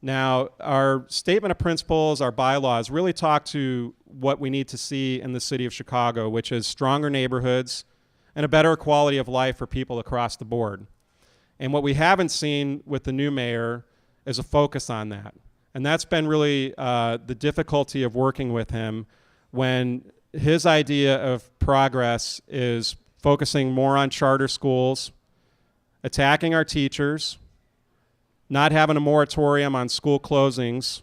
Now, our statement of principles, our bylaws, really talk to what we need to see in the city of Chicago, which is stronger neighborhoods and a better quality of life for people across the board. And what we haven't seen with the new mayor is a focus on that. And that's been really the difficulty of working with him, when his idea of progress is focusing more on charter schools, attacking our teachers, not having a moratorium on school closings,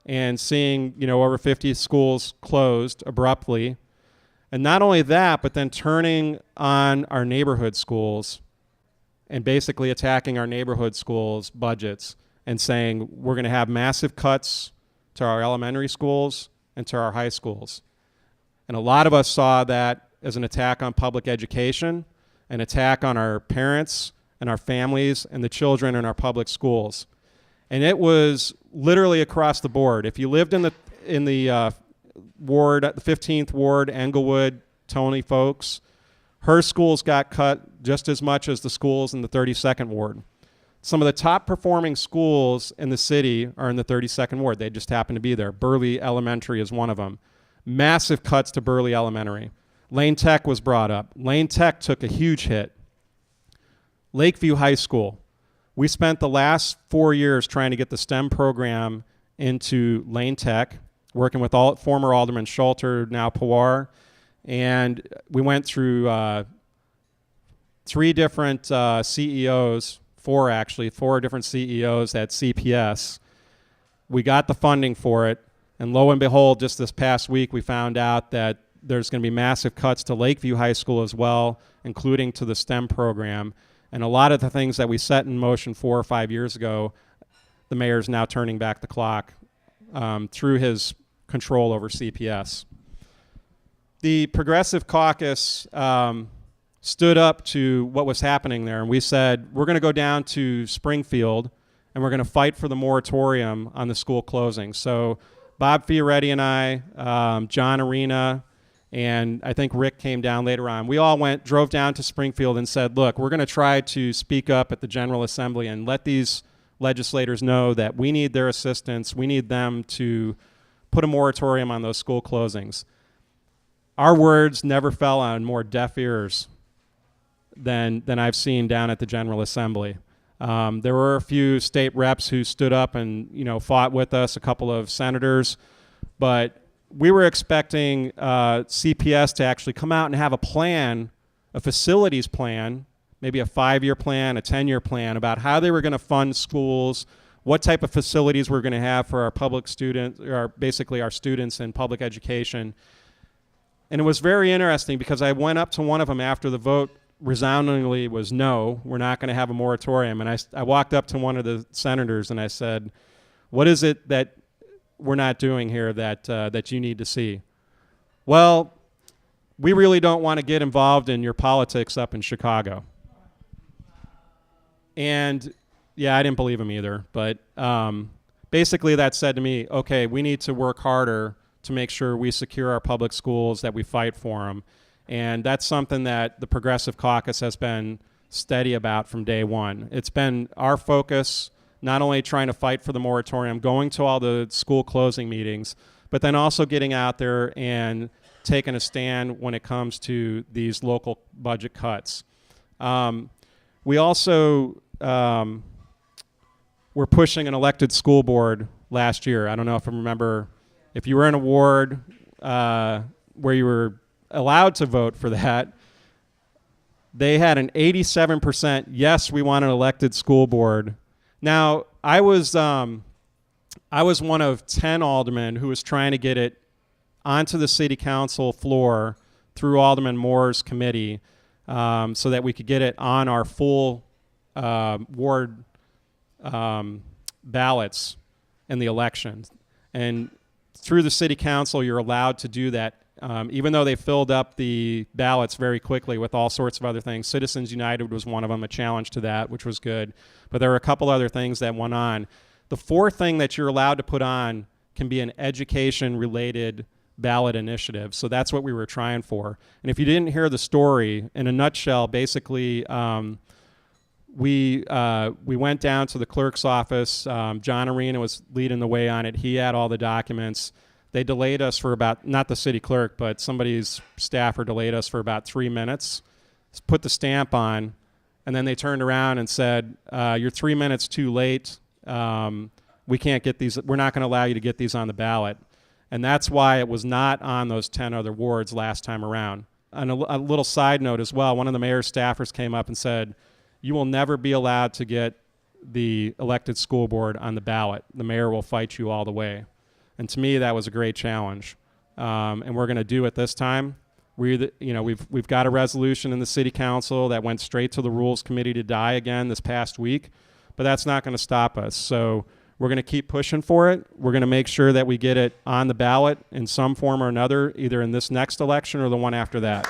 and seeing, over 50 schools closed abruptly. And not only that, but then turning on our neighborhood schools and basically attacking our neighborhood schools' budgets and saying we're going to have massive cuts to our elementary schools and to our high schools. And a lot of us saw that as an attack on public education, an attack on our parents and our families and the children in our public schools. And it was literally across the board. If you lived in the ward, the 15th Ward, Englewood, Tony folks, her schools got cut just as much as the schools in the 32nd Ward. Some of the top performing schools in the city are in the 32nd Ward. They just happen to be there. Burley Elementary is one of them. Massive cuts to Burley Elementary. Lane Tech was brought up. Lane Tech took a huge hit. Lakeview High School. We spent the last 4 years trying to get the STEM program into Lane Tech, working with former Alderman Schulter, now Pawar, and we went through 3 different CEOs, 4 different CEOs at CPS. We got the funding for it, and lo and behold, just this past week, we found out that there's going to be massive cuts to Lakeview High School as well, including to the STEM program. And a lot of the things that we set in motion 4 or 5 years ago, the mayor's now turning back the clock through his control over CPS. The Progressive Caucus stood up to what was happening there, and we said, we're going to go down to Springfield, and we're going to fight for the moratorium on the school closing. So Bob Fioretti and I, John Arena, and I think Rick came down later on. We all drove down to Springfield and said, look, we're going to try to speak up at the General Assembly and let these legislators know that we need their assistance. We need them to put a moratorium on those school closings. Our words never fell on more deaf ears than I've seen down at the General Assembly. There were a few state reps who stood up and fought with us, a couple of senators, but we were expecting CPS to actually come out and have a plan, a facilities plan, maybe a 5-year plan, a 10-year plan about how they were going to fund schools, what type of facilities we're going to have for our public students, or basically our students in public education. And it was very interesting because I went up to one of them after the vote resoundingly was no, we're not going to have a moratorium. And I walked up to one of the senators and I said, what is it that we're not doing here that you need to see? Well, we really don't want to get involved in your politics up in Chicago. And yeah, I didn't believe him either. But basically that said to me, okay, we need to work harder to make sure we secure our public schools, that we fight for them. And that's something that the Progressive Caucus has been steady about from day one. It's been our focus, not only trying to fight for the moratorium, going to all the school closing meetings, but then also getting out there and taking a stand when it comes to these local budget cuts. We also were pushing an elected school board last year. I don't know if I remember, if you were in a ward where you were allowed to vote for that, they had an 87% yes, we want an elected school board. Now, I was one of 10 aldermen who was trying to get it onto the city council floor through Alderman Moore's committee so that we could get it on our full ward ballots in the elections. And through the city council, you're allowed to do that, even though they filled up the ballots very quickly with all sorts of other things. Citizens United was one of them, a challenge to that, which was good. But there were a couple other things that went on. The fourth thing that you're allowed to put on can be an education-related ballot initiative. So that's what we were trying for. And if you didn't hear the story, in a nutshell, basically we went down to the clerk's office. John Arena was leading the way on it. He had all the documents. They delayed us for about, not the city clerk, but somebody's staffer delayed us for about 3 minutes, put the stamp on, and then they turned around and said, you're 3 minutes too late. We can't get these, we're not going to allow you to get these on the ballot. And that's why it was not on those 10 other wards last time around. And a little side note as well, one of the mayor's staffers came up and said, you will never be allowed to get the elected school board on the ballot. The mayor will fight you all the way. And to me, that was a great challenge. And we're going to do it this time. We've got a resolution in the city council that went straight to the rules committee to die again this past week, but that's not going to stop us. So we're going to keep pushing for it. We're going to make sure that we get it on the ballot in some form or another, either in this next election or the one after that.